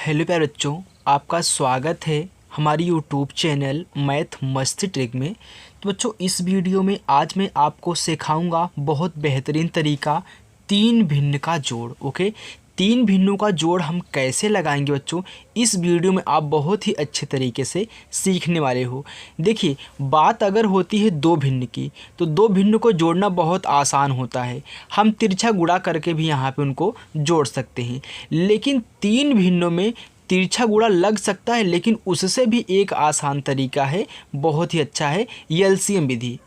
Hello प्यारे बच्चों, आपका स्वागत है हमारी यूट्यूब चैनल मैथ मस्ती ट्रिक में। तो बच्चों, इस वीडियो में आज मैं आपको सिखाऊंगा बहुत बेहतरीन तरीका तीन भिन्न का जोड़। ओके, तीन भिन्नों का जोड़ हम कैसे लगाएंगे बच्चों, इस वीडियो में आप बहुत ही अच्छे तरीके से सीखने वाले हो। देखिए, बात अगर होती है दो भिन्न की, तो दो भिन्न को जोड़ना बहुत आसान होता है। हम तिरछा गुणा करके भी यहाँ पे उनको जोड़ सकते हैं। लेकिन तीन भिन्नों में तिरछा गुणा लग सकता है, लेकिन उससे भी एक आसान तरीका है, बहुत ही अच्छा है, एलसीएम विधि।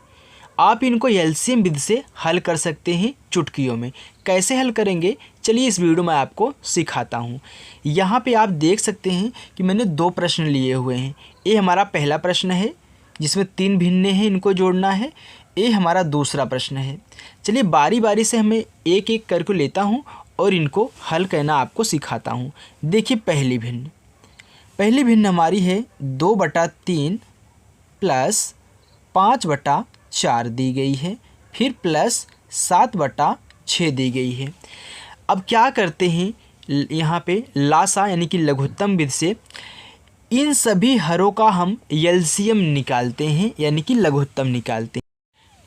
आप इनको एलसीएम विधि से हल कर सकते हैं चुटकियों में। कैसे हल करेंगे, चलिए इस वीडियो में आपको सिखाता हूँ। यहाँ पे आप देख सकते हैं कि मैंने दो प्रश्न लिए हुए हैं। ये हमारा पहला प्रश्न है जिसमें तीन भिन्ने हैं, इनको जोड़ना है। ये हमारा दूसरा प्रश्न है। चलिए बारी बारी से हमें एक एक करके लेता हूँ और इनको हल करना आपको सिखाता हूँ। देखिए, पहली भिन्न हमारी है 2/3 प्लस 5/4 दी गई है, फिर प्लस 7/6 दी गई है। अब क्या करते हैं, यहाँ पे लासा यानी कि लघुत्तम विधि से इन सभी हरों का हम एलसीएम निकालते हैं, यानी कि लघुत्तम निकालते हैं।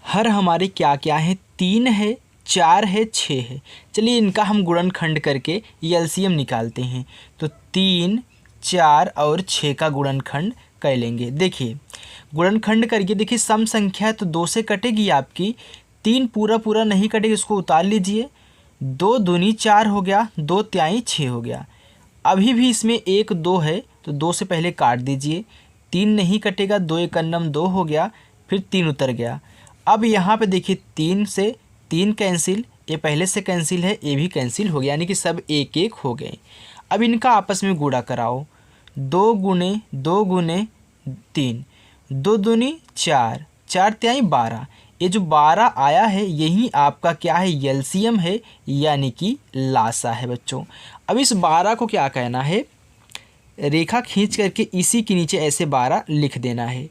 हर हमारे क्या क्या है, 3 है, 4 है, 6 है। चलिए इनका हम गुणनखंड करके एलसीएम निकालते हैं। तो 3, 4 और 6 का गुणनखंड कर लेंगे। देखिए गुणनखंड करके देखिए, सम संख्या है तो 2 से कटेगी आपकी, 3 पूरा पूरा नहीं कटेगी, इसको उतार लीजिए। 2 दूनी 4 हो गया, 2 तिहाई 6 हो गया। अभी भी इसमें 1 2 है तो 2 से पहले काट दीजिए। 3 नहीं कटेगा, 2 एकन्नम 2 हो गया, फिर 3 उतर गया। अब यहाँ पे देखिए 3 से 3 कैंसिल, ये पहले से कैंसिल है, ये भी कैंसिल हो गया, यानी कि सब एक एक हो गए। अब इनका आपस में गुणा कराओ। 2 गुने 2 गुने 3, 2 दूनी 4, 4 तिहाई 12। ये जो 12 आया है यही आपका क्या है, एलसीएम है, यानी कि लासा है बच्चों। अब इस 12 को क्या कहना है, रेखा खींच करके इसी के नीचे ऐसे 12 लिख देना है।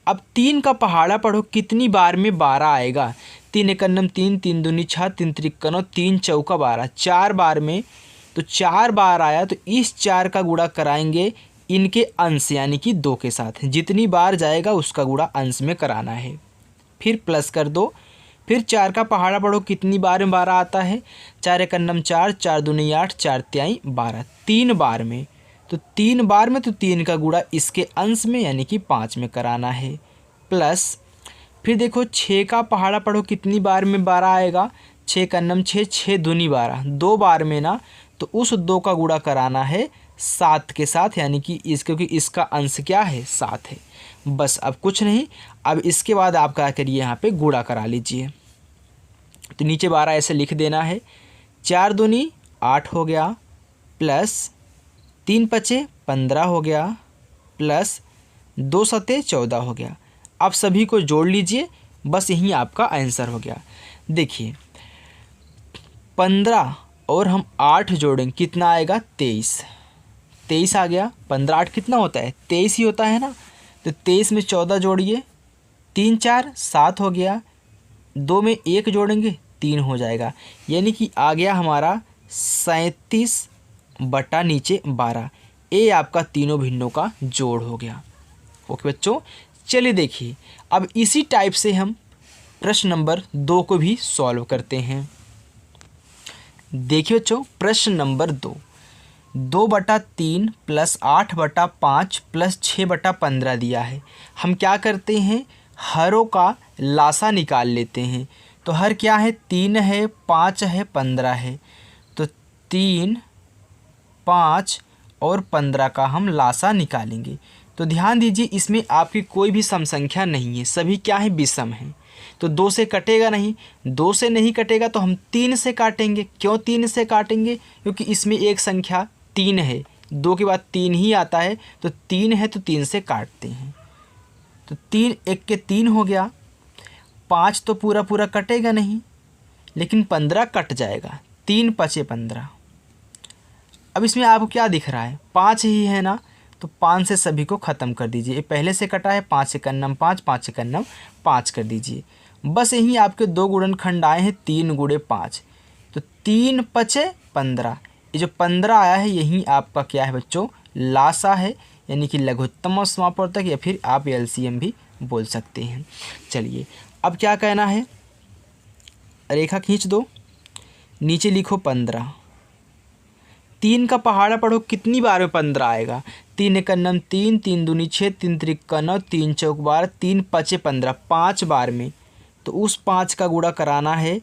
अब 3 का पहाड़ा पढ़ो, कितनी बार में 12 आएगा। 3 एकन्नम 3, 3 दूनी 6, 3 त्रिकनो 3 चौका 12, 4 बार में। तो 4 बार आया तो इस 4 का गुणा कराएंगे इनके अंश यानी कि 2 के साथ। जितनी बार जाएगा उसका गुणा अंश में कराना है। फिर प्लस कर दो, फिर 4 का पहाड़ा पढ़ो, कितनी बार में 12 आता है। 4 एकन्नम 4, 4 दूनी 8, 4 तिहाई 12, 3 बार में। तो 3 बार में तो 3 का गुणा इसके अंश में यानी कि 5 में कराना है। प्लस फिर देखो 6 का पहाड़ा पढ़ो, कितनी बार में 12 आएगा। 6 एकन्नम 6, 6 दूनी 12, 2 बार में ना, तो उस 2 का गुणा कराना है 7 के साथ, यानी कि क्योंकि इसका अंश क्या है, 7 है। बस अब कुछ नहीं। अब इसके बाद आप क्या करिए, यहाँ पे गुणा करा लीजिए। तो नीचे 12 ऐसे लिख देना है। 4 दूनी 8 हो गया, प्लस 3 पचे 15 हो गया, प्लस 2 सते 14 हो गया। अब सभी को जोड़ लीजिए, बस यही आपका आंसर हो गया। देखिए 15 और हम 8 जोड़ेंगे, कितना आएगा, 23। 23 आ गया। 15 8 कितना होता है, 23 ही होता है ना। तो 23 में 14 जोड़िए, 3 4 7 हो गया। 2 में 1 जोड़ेंगे, 3 हो जाएगा, यानी कि आ गया हमारा 37 बटा नीचे 12। ये आपका तीनों भिन्नों का जोड़ हो गया। ओके बच्चों, चलिए देखिए अब इसी टाइप से हम प्रश्न नंबर 2 को भी सॉल्व करते हैं। देखिए बच्चों, प्रश्न नंबर 2, 2/3 प्लस 8/5 प्लस 6/15 दिया है। हम क्या करते हैं, हरों का लासा निकाल लेते हैं। तो हर क्या है, 3 है, 5 है, 15 है। तो 3, 5 और 15 का हम लासा निकालेंगे। तो ध्यान दीजिए, इसमें आपकी कोई भी सम संख्या नहीं है, सभी क्या है, विषम है। तो 2 से कटेगा नहीं, 2 से नहीं कटेगा तो हम 3 से काटेंगे। क्यों 3 से काटेंगे, क्योंकि इसमें एक संख्या 3 है, 2 के बाद 3 ही आता है। तो 3 है तो 3 से काटते हैं। तो 3 1 के 3 हो गया। 5 तो पूरा पूरा कटेगा नहीं, लेकिन 15 कट जाएगा। 3 पचे 15। अब इसमें आपको क्या दिख रहा है, 5 ही है ना। तो 5 से सभी को ख़त्म कर दीजिए। ये पहले से कटा है, 5 एकन्नम 5, 5 एकन्नम 5 कर दीजिए। बस यही आपके 2 गुणनखंड आए हैं, 3 गुणे 5। तो 3 पचे 15, ये जो 15 आया है यही आपका क्या है बच्चों, लासा है, यानी कि लघुत्तम समापवर्तक, या फिर आप एलसीएम भी बोल सकते हैं। चलिए अब क्या कहना है, रेखा खींच दो, नीचे लिखो 15। 3 का पहाड़ा पढ़ो, कितनी बार में 15 आएगा। 3 एकम 3, 3 दूनी 6, 3 त्रिका 9, 3 चौक 12, 3 पचे 15, 5 बार में। तो उस 5 का गुणा कराना है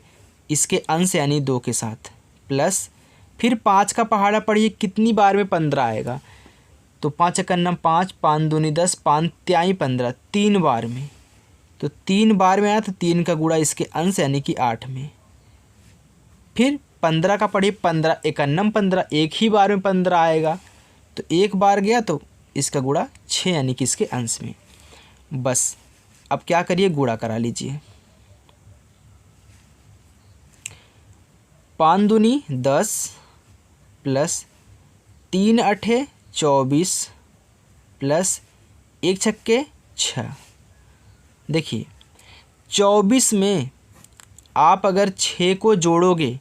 इसके अंश यानी 2 के साथ, प्लस फिर 5 का पहाड़ा पढ़िए, कितनी बार में 15 आएगा। तो 5 एकम 5, 5 दूनी 10, 5 त्याई 15, 3 बार में। तो 3 बार में आया तो 3 का गुणा इसके अंश यानी कि 8 में। फिर 15 का पढ़िए, 15 एकम 15, एक ही बार में 15 आएगा। तो एक बार गया तो इसका गुणा 6 यानी कि इसके अंश में। बस अब क्या करिए, गुणा करा लीजिए। 5 दूनी 10 प्लस 3 अठे 24 प्लस 1 छक्के 6। देखिए 24 में आप अगर 6 को जोड़ोगे,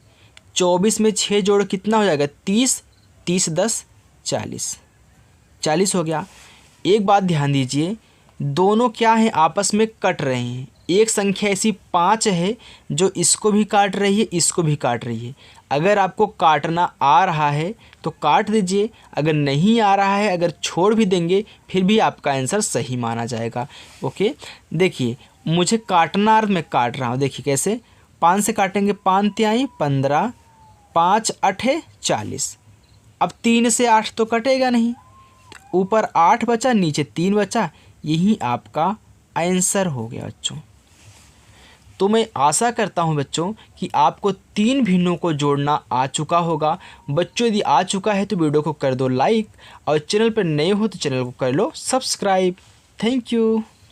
24 में 6 जोड़ो कितना हो जाएगा, 30, 30 10 40, 40 हो गया। एक बात ध्यान दीजिए, दोनों क्या है, आपस में कट रहे हैं। एक संख्या ऐसी 5 है जो इसको भी काट रही है, इसको भी काट रही है। अगर आपको काटना आ रहा है तो काट दीजिए, अगर नहीं आ रहा है, अगर छोड़ भी देंगे फिर भी आपका आंसर सही माना जाएगा। ओके, देखिए मुझे काटना, मैं काट रहा हूँ। देखिए कैसे, 5 से काटेंगे, 5 त्याई 15, 5 अठे 40। अब 3 से 8 तो कटेगा नहीं, ऊपर 8 बचा, नीचे 3 बचा, यही आपका आंसर हो गया बच्चों। तो मैं आशा करता हूं बच्चों कि आपको 3 भिन्नों को जोड़ना आ चुका होगा। बच्चों यदि आ चुका है तो वीडियो को कर दो लाइक, और चैनल पर नए हो तो चैनल को कर लो सब्सक्राइब। Thank you.